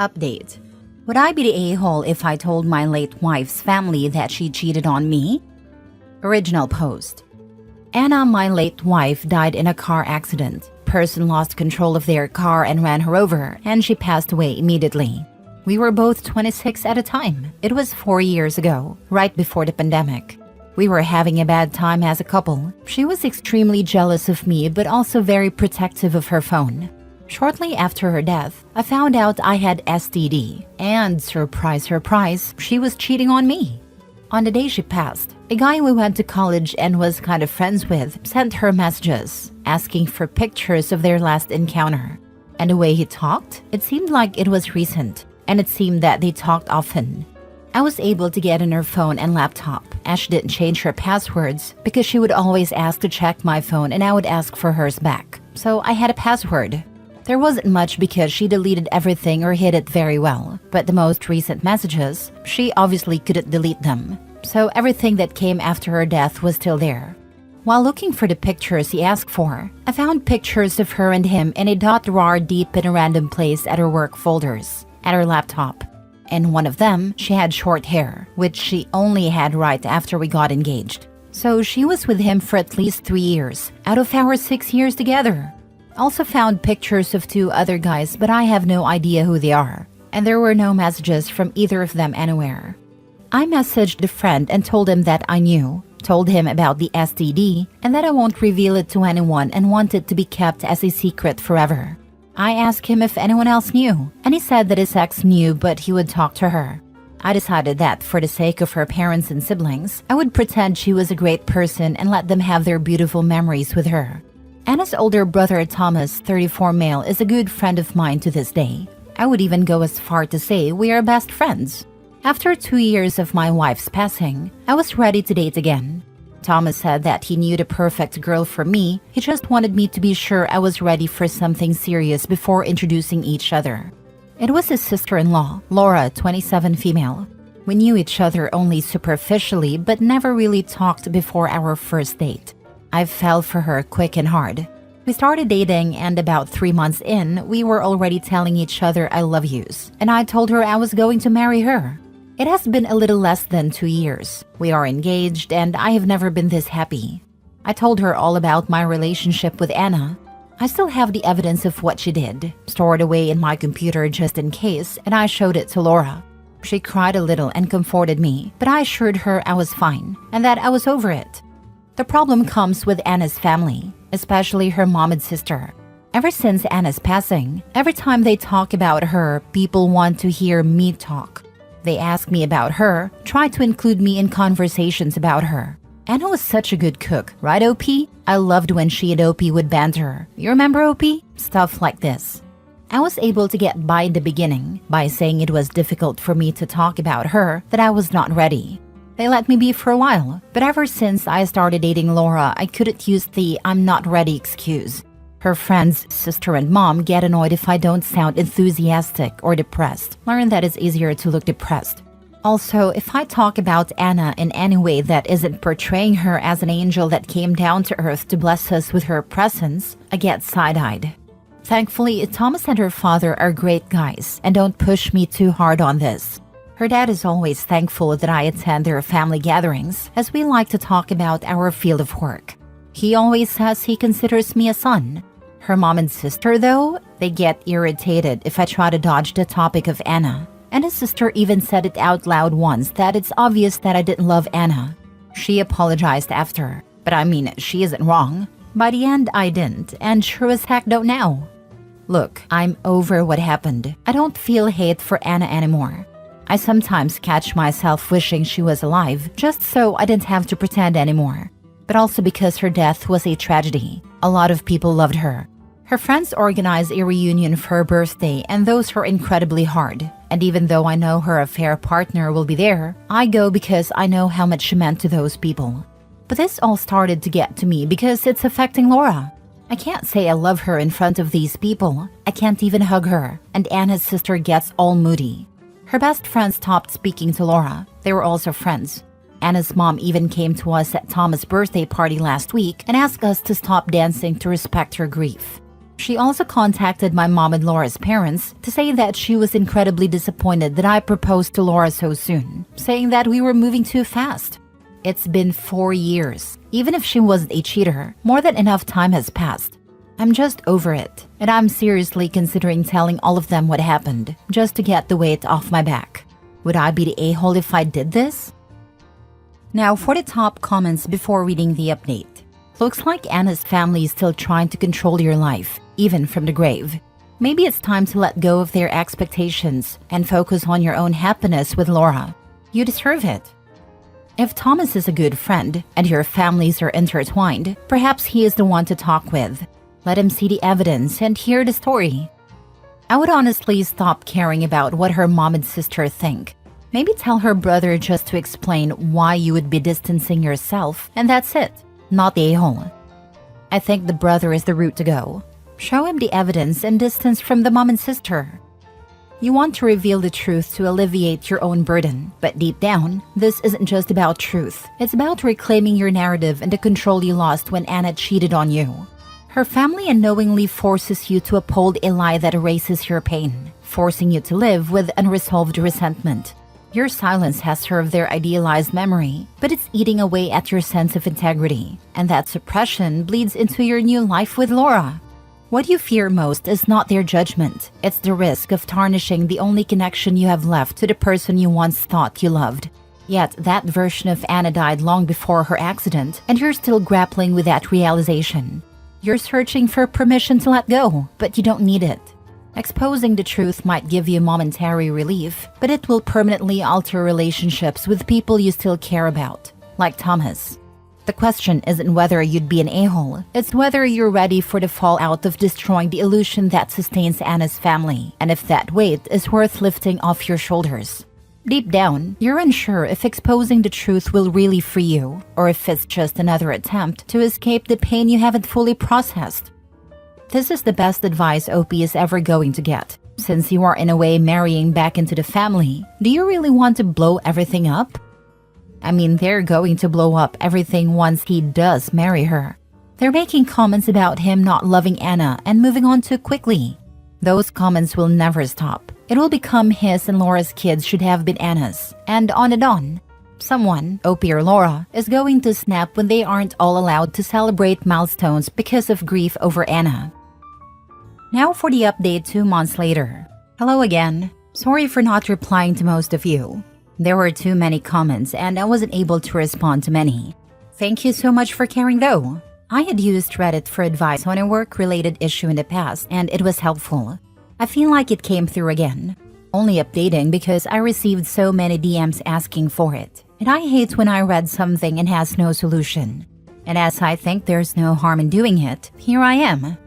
Update. Would I be the a-hole if I told my late wife's family that she cheated on me? Original post. Anna, my late wife, died in a car accident. Person lost control of their car and ran her over, and she passed away immediately. We were both 26 at the time. It was 4 years ago, right before the pandemic. We were having a bad time as a couple. She was extremely jealous of me, but also very protective of her phone. Shortly after her death, I found out I had STD, and surprise, surprise, she was cheating on me. On the day she passed, a guy we went to college and was kind of friends with sent her messages, asking for pictures of their last encounter. And the way he talked, it seemed like it was recent, and it seemed that they talked often. I was able to get in her phone and laptop, as she didn't change her passwords because she would always ask to check my phone and I would ask for hers back. So I had a password. There wasn't much because she deleted everything or hid it very well, but the most recent messages, she obviously couldn't delete them. So everything that came after her death was still there. While looking for the pictures he asked for, I found pictures of her and him in a .rar deep in a random place at her work folders, at her laptop. In one of them, she had short hair, which she only had right after we got engaged. So she was with him for at least 3 years, out of our 6 years together. Also found pictures of 2 other guys, but I have no idea who they are. And there were no messages from either of them anywhere. I messaged a friend and told him that I knew, told him about the STD, and that I won't reveal it to anyone and want it to be kept as a secret forever. I asked him if anyone else knew, and he said that his ex knew but he would talk to her. I decided that for the sake of her parents and siblings, I would pretend she was a great person and let them have their beautiful memories with her. Anna's older brother Thomas, 34 male, is a good friend of mine to this day. I would even go as far to say we are best friends. After 2 years of my wife's passing, I was ready to date again. Thomas said that he knew the perfect girl for me, he just wanted me to be sure I was ready for something serious before introducing each other. It was his sister-in-law, Laura, 27 female. We knew each other only superficially but never really talked before our first date. I fell for her quick and hard. We started dating and about 3 months in, we were already telling each other I love yous, and I told her I was going to marry her. It has been a little less than 2 years. We are engaged and I have never been this happy. I told her all about my relationship with Anna. I still have the evidence of what she did, stored away in my computer just in case, and I showed it to Laura. She cried a little and comforted me, but I assured her I was fine and that I was over it. The problem comes with Anna's family, especially her mom and sister. Ever since Anna's passing, every time they talk about her, people want to hear me talk. They ask me about her, try to include me in conversations about her. Anna was such a good cook, right OP? I loved when she and OP would banter. You remember OP? Stuff like this. I was able to get by in the beginning by saying it was difficult for me to talk about her, that I was not ready. They let me be for a while, but ever since I started dating Laura, I couldn't use the "I'm not ready" excuse. Her friends, sister and mom get annoyed if I don't sound enthusiastic or depressed. Learn that it's easier to look depressed. Also, if I talk about Anna in any way that isn't portraying her as an angel that came down to earth to bless us with her presence, I get side-eyed. Thankfully, Thomas and her father are great guys and don't push me too hard on this. Her dad is always thankful that I attend their family gatherings, as we like to talk about our field of work. He always says he considers me a son. Her mom and sister, though, they get irritated if I try to dodge the topic of Anna. And his sister even said it out loud once that it's obvious that I didn't love Anna. She apologized after, but I mean, she isn't wrong. By the end, I didn't, and sure as heck don't now. Look, I'm over what happened. I don't feel hate for Anna anymore. I sometimes catch myself wishing she was alive, just so I didn't have to pretend anymore. But also because her death was a tragedy. A lot of people loved her. Her friends organized a reunion for her birthday, and those were incredibly hard. And even though I know her affair partner will be there, I go because I know how much she meant to those people. But this all started to get to me because it's affecting Laura. I can't say I love her in front of these people. I can't even hug her, and Anna's sister gets all moody. Her best friend stopped speaking to Laura. They were also friends. Anna's mom even came to us at Thomas' birthday party last week and asked us to stop dancing to respect her grief. She also contacted my mom and Laura's parents to say that she was incredibly disappointed that I proposed to Laura so soon, saying that we were moving too fast. It's been 4 years. Even if she wasn't a cheater, more than enough time has passed. I'm just over it, and I'm seriously considering telling all of them what happened, just to get the weight off my back. Would I be the a-hole if I did this? Now for the top comments before reading the update. Looks like Anna's family is still trying to control your life, even from the grave. Maybe it's time to let go of their expectations and focus on your own happiness with Laura. You deserve it. If Thomas is a good friend and your families are intertwined, perhaps he is the one to talk with. Let him see the evidence and hear the story. I would honestly stop caring about what her mom and sister think. Maybe tell her brother just to explain why you would be distancing yourself, and that's it. Not the a-hole. I think the brother is the route to go. Show him the evidence and distance from the mom and sister. You want to reveal the truth to alleviate your own burden, but deep down, this isn't just about truth. It's about reclaiming your narrative and the control you lost when Anna cheated on you. Her family unknowingly forces you to uphold a lie that erases your pain, forcing you to live with unresolved resentment. Your silence has served their idealized memory, but it's eating away at your sense of integrity, and that suppression bleeds into your new life with Laura. What you fear most is not their judgment, it's the risk of tarnishing the only connection you have left to the person you once thought you loved. Yet that version of Anna died long before her accident, and you're still grappling with that realization. You're searching for permission to let go, but you don't need it. Exposing the truth might give you momentary relief, but it will permanently alter relationships with people you still care about, like Thomas. The question isn't whether you'd be an a-hole, it's whether you're ready for the fallout of destroying the illusion that sustains Anna's family, and if that weight is worth lifting off your shoulders. Deep down, you're unsure if exposing the truth will really free you, or if it's just another attempt to escape the pain you haven't fully processed. This is the best advice OP is ever going to get. Since you are in a way marrying back into the family, do you really want to blow everything up? I mean, they're going to blow up everything once he does marry her. They're making comments about him not loving Anna and moving on too quickly. Those comments will never stop. It will become his and Laura's kids should have been Anna's, and on and on. Someone, OP or Laura, is going to snap when they aren't all allowed to celebrate milestones because of grief over Anna. Now for the update 2 months later. Hello again. Sorry for not replying to most of you. There were too many comments and I wasn't able to respond to many. Thank you so much for caring though. I had used Reddit for advice on a work-related issue in the past and it was helpful. I feel like it came through again. Only updating because I received so many DMs asking for it. And I hate when I read something and has no solution. And as I think there's no harm in doing it, here I am.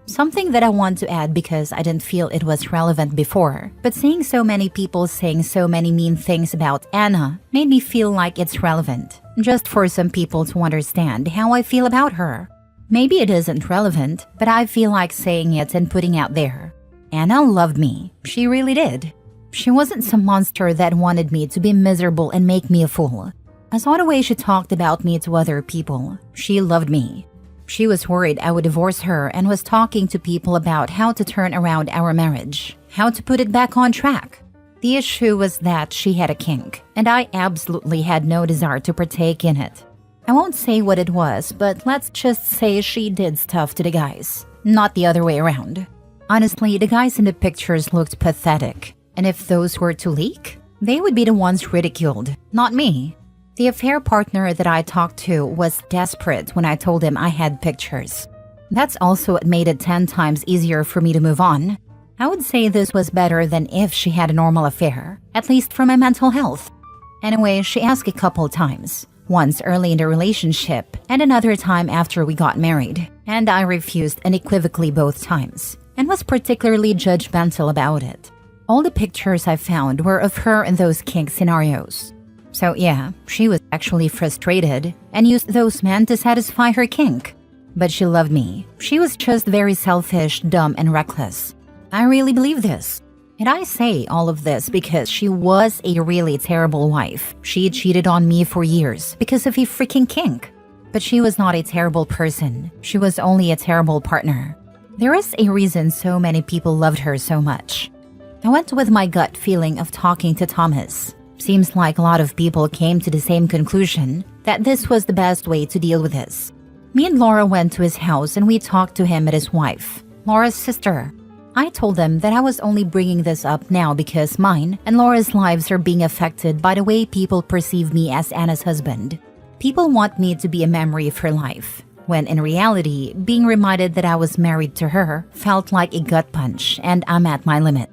Something that I want to add because I didn't feel it was relevant before, but seeing so many people saying so many mean things about Anna made me feel like it's relevant, just for some people to understand how I feel about her. Maybe it isn't relevant, but I feel like saying it and putting out there. Anna loved me. She really did. She wasn't some monster that wanted me to be miserable and make me a fool. I saw the way she talked about me to other people. She loved me. She was worried I would divorce her and was talking to people about how to turn around our marriage, how to put it back on track. The issue was that she had a kink, and I absolutely had no desire to partake in it. I won't say what it was, but let's just say she did stuff to the guys, not the other way around. Honestly, the guys in the pictures looked pathetic, and if those were to leak, they would be the ones ridiculed, not me. The affair partner that I talked to was desperate when I told him I had pictures. That's also what made it 10 times easier for me to move on. I would say this was better than if she had a normal affair, at least for my mental health. Anyway, she asked a couple times, once early in the relationship and another time after we got married, and I refused unequivocally both times, and was particularly judgmental about it. All the pictures I found were of her in those kink scenarios. So yeah, she was actually frustrated and used those men to satisfy her kink. But she loved me. She was just very selfish, dumb, and reckless. I really believe this. And I say all of this because she was a really terrible wife. She cheated on me for years because of a freaking kink. But she was not a terrible person. She was only a terrible partner. There is a reason so many people loved her so much. I went with my gut feeling of talking to Thomas. Seems like a lot of people came to the same conclusion that this was the best way to deal with this. Me and Laura went to his house and we talked to him and his wife, Laura's sister. I told them that I was only bringing this up now because mine and Laura's lives are being affected by the way people perceive me as Anna's husband. People want me to be a memory of her life, when in reality, being reminded that I was married to her felt like a gut punch and I'm at my limit.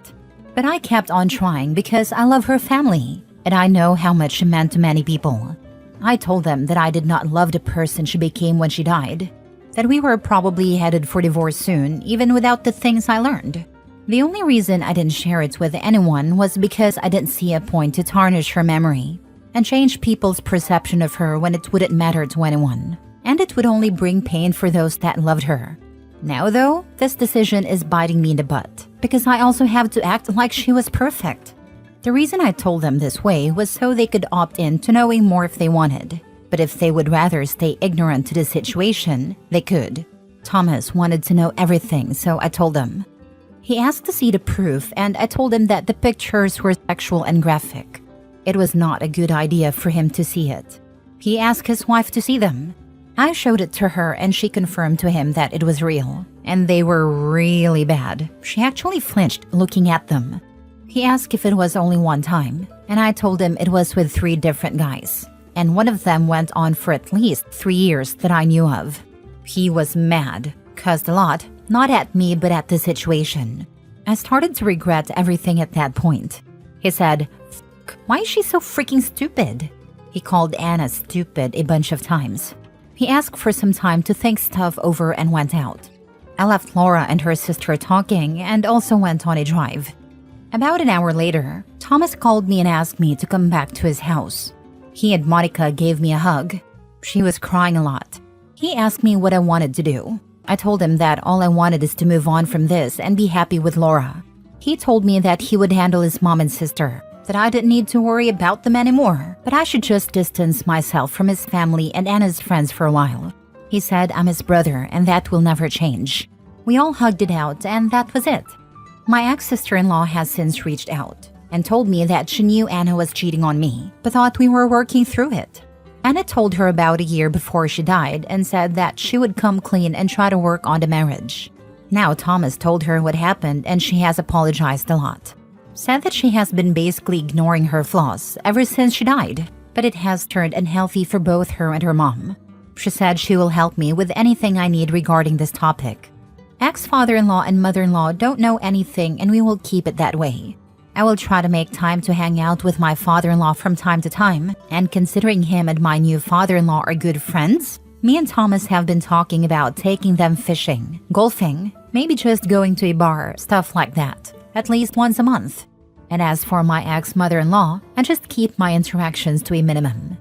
But I kept on trying because I love her family, and I know how much she meant to many people. I told them that I did not love the person she became when she died, that we were probably headed for divorce soon, even without the things I learned. The only reason I didn't share it with anyone was because I didn't see a point to tarnish her memory and change people's perception of her when it wouldn't matter to anyone, and it would only bring pain for those that loved her. Now though, this decision is biting me in the butt because I also have to act like she was perfect. The reason I told them this way was so they could opt in to knowing more if they wanted. But if they would rather stay ignorant to the situation, they could. Thomas wanted to know everything, so I told him. He asked to see the proof, and I told him that the pictures were sexual and graphic. It was not a good idea for him to see it. He asked his wife to see them. I showed it to her, and she confirmed to him that it was real, and they were really bad. She actually flinched looking at them. He asked if it was only one time, and I told him it was with 3 different guys, and one of them went on for at least 3 years that I knew of. He was mad, cussed a lot, not at me but at the situation. I started to regret everything at that point. He said, "Why is she so freaking stupid?" He called Anna stupid a bunch of times. He asked for some time to think stuff over and went out. I left Laura and her sister talking and also went on a drive. About an hour later, Thomas called me and asked me to come back to his house. He and Monica gave me a hug. She was crying a lot. He asked me what I wanted to do. I told him that all I wanted is to move on from this and be happy with Laura. He told me that he would handle his mom and sister, that I didn't need to worry about them anymore, but I should just distance myself from his family and Anna's friends for a while. He said I'm his brother and that will never change. We all hugged it out and that was it. My ex-sister-in-law has since reached out and told me that she knew Anna was cheating on me, but thought we were working through it. Anna told her about a year before she died and said that she would come clean and try to work on the marriage. Now Thomas told her what happened and she has apologized a lot. Said that she has been basically ignoring her flaws ever since she died, but it has turned unhealthy for both her and her mom. She said she will help me with anything I need regarding this topic. Ex-father-in-law and mother-in-law don't know anything and we will keep it that way. I will try to make time to hang out with my father-in-law from time to time, and considering him and my new father-in-law are good friends, me and Thomas have been talking about taking them fishing, golfing, maybe just going to a bar, stuff like that, at least once a month. And as for my ex-mother-in-law, I just keep my interactions to a minimum.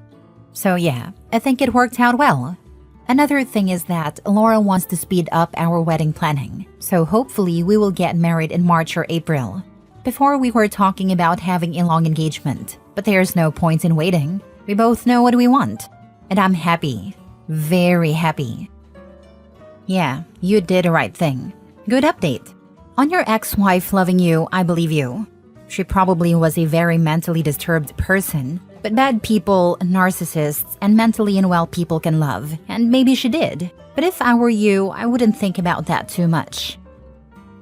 So yeah, I think it worked out well. Another thing is that Laura wants to speed up our wedding planning, so hopefully we will get married in March or April. Before we were talking about having a long engagement, but there's no point in waiting. We both know what we want. And I'm happy. Very happy. Yeah, you did the right thing. Good update. On your ex-wife loving you, I believe you. She probably was a very mentally disturbed person, but bad people, narcissists, and mentally unwell people can love, and maybe she did. But if I were you, I wouldn't think about that too much.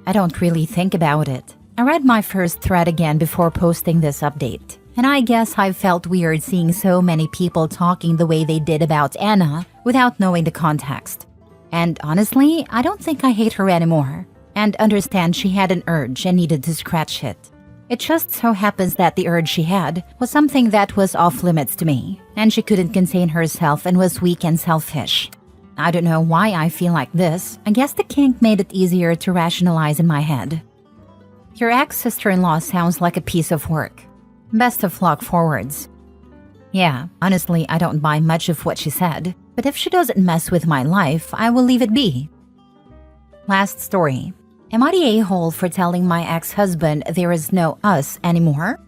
I don't really think about it. I read my first thread again before posting this update, and I guess I felt weird seeing so many people talking the way they did about Anna without knowing the context. And honestly, I don't think I hate her anymore, and understand she had an urge and needed to scratch it. It just so happens that the urge she had was something that was off limits to me, and she couldn't contain herself and was weak and selfish. I don't know why I feel like this. I guess the kink made it easier to rationalize in my head. Your ex-sister-in-law sounds like a piece of work. Best of luck forwards. Yeah, honestly, I don't buy much of what she said, but if she doesn't mess with my life, I will leave it be. Last story. Am I the a-hole for telling my ex-husband there is no us anymore?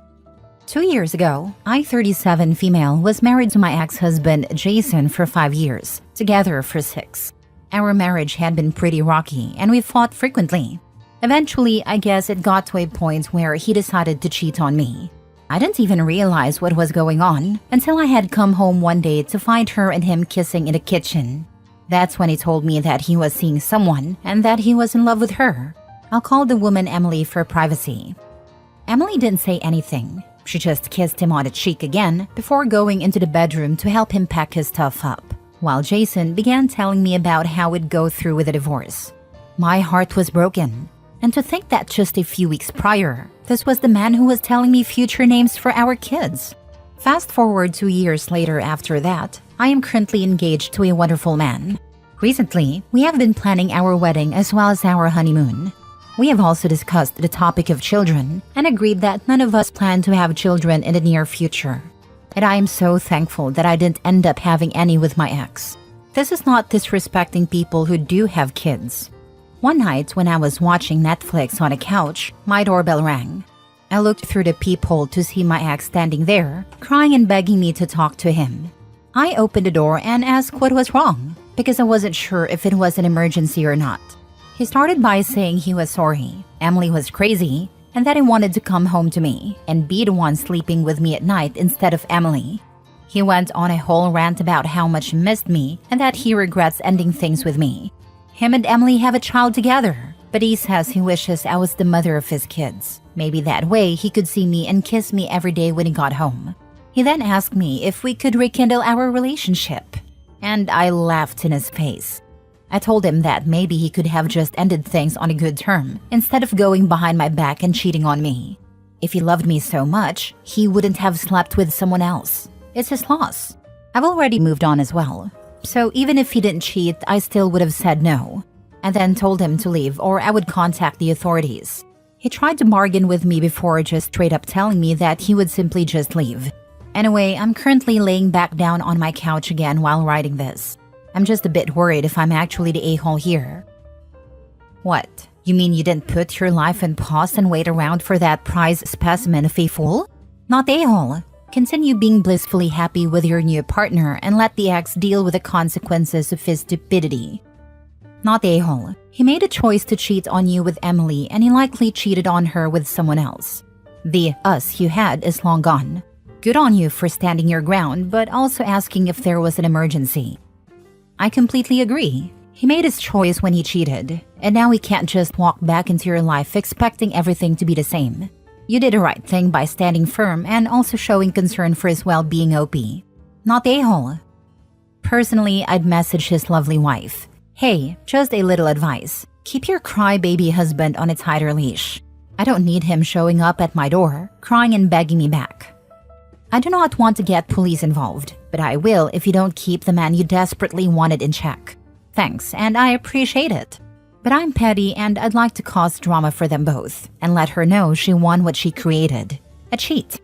2 years ago, I, 37 female, was married to my ex-husband Jason for 5 years, together for 6. Our marriage had been pretty rocky and we fought frequently. Eventually, I guess it got to a point where he decided to cheat on me. I didn't even realize what was going on until I had come home one day to find her and him kissing in the kitchen. That's when he told me that he was seeing someone and that he was in love with her. I'll call the woman Emily for privacy. Emily didn't say anything. She just kissed him on the cheek again before going into the bedroom to help him pack his stuff up, while Jason began telling me about how it'd go through with a divorce. My heart was broken. And to think that just a few weeks prior, this was the man who was telling me future names for our kids. Fast forward 2 years later after that, I am currently engaged to a wonderful man. Recently, we have been planning our wedding as well as our honeymoon. We have also discussed the topic of children and agreed that none of us plan to have children in the near future. And I am so thankful that I didn't end up having any with my ex. This is not disrespecting people who do have kids. One night when I was watching Netflix on a couch, my doorbell rang. I looked through the peephole to see my ex standing there, crying and begging me to talk to him. I opened the door and asked what was wrong, because I wasn't sure if it was an emergency or not. He started by saying he was sorry, Emily was crazy, and that he wanted to come home to me and be the one sleeping with me at night instead of Emily. He went on a whole rant about how much he missed me and that he regrets ending things with me. Him and Emily have a child together, but he says he wishes I was the mother of his kids. Maybe that way he could see me and kiss me every day when he got home. He then asked me if we could rekindle our relationship, and I laughed in his face. I told him that maybe he could have just ended things on a good term instead of going behind my back and cheating on me. If he loved me so much, he wouldn't have slept with someone else. It's his loss. I've already moved on as well. So even if he didn't cheat, I still would have said no, and then told him to leave or I would contact the authorities. He tried to bargain with me before just straight up telling me that he would simply just leave. Anyway, I'm currently laying back down on my couch again while writing this. I'm just a bit worried if I'm actually the a-hole here. What? You mean you didn't put your life in pause and wait around for that prize specimen of a fool? Not the a-hole. Continue being blissfully happy with your new partner and let the ex deal with the consequences of his stupidity. Not the a-hole. He made a choice to cheat on you with Emily and he likely cheated on her with someone else. The us you had is long gone. Good on you for standing your ground, but also asking if there was an emergency. I completely agree. He made his choice when he cheated, and now he can't just walk back into your life expecting everything to be the same. You did the right thing by standing firm and also showing concern for his well-being, OP. Not the a-hole. Personally, I'd message his lovely wife. Hey, just a little advice. Keep your crybaby husband on a tighter leash. I don't need him showing up at my door, crying and begging me back. I do not want to get police involved, but I will if you don't keep the man you desperately wanted in check. Thanks, and I appreciate it. But I'm petty and I'd like to cause drama for them both and let her know she won what she created. A cheat.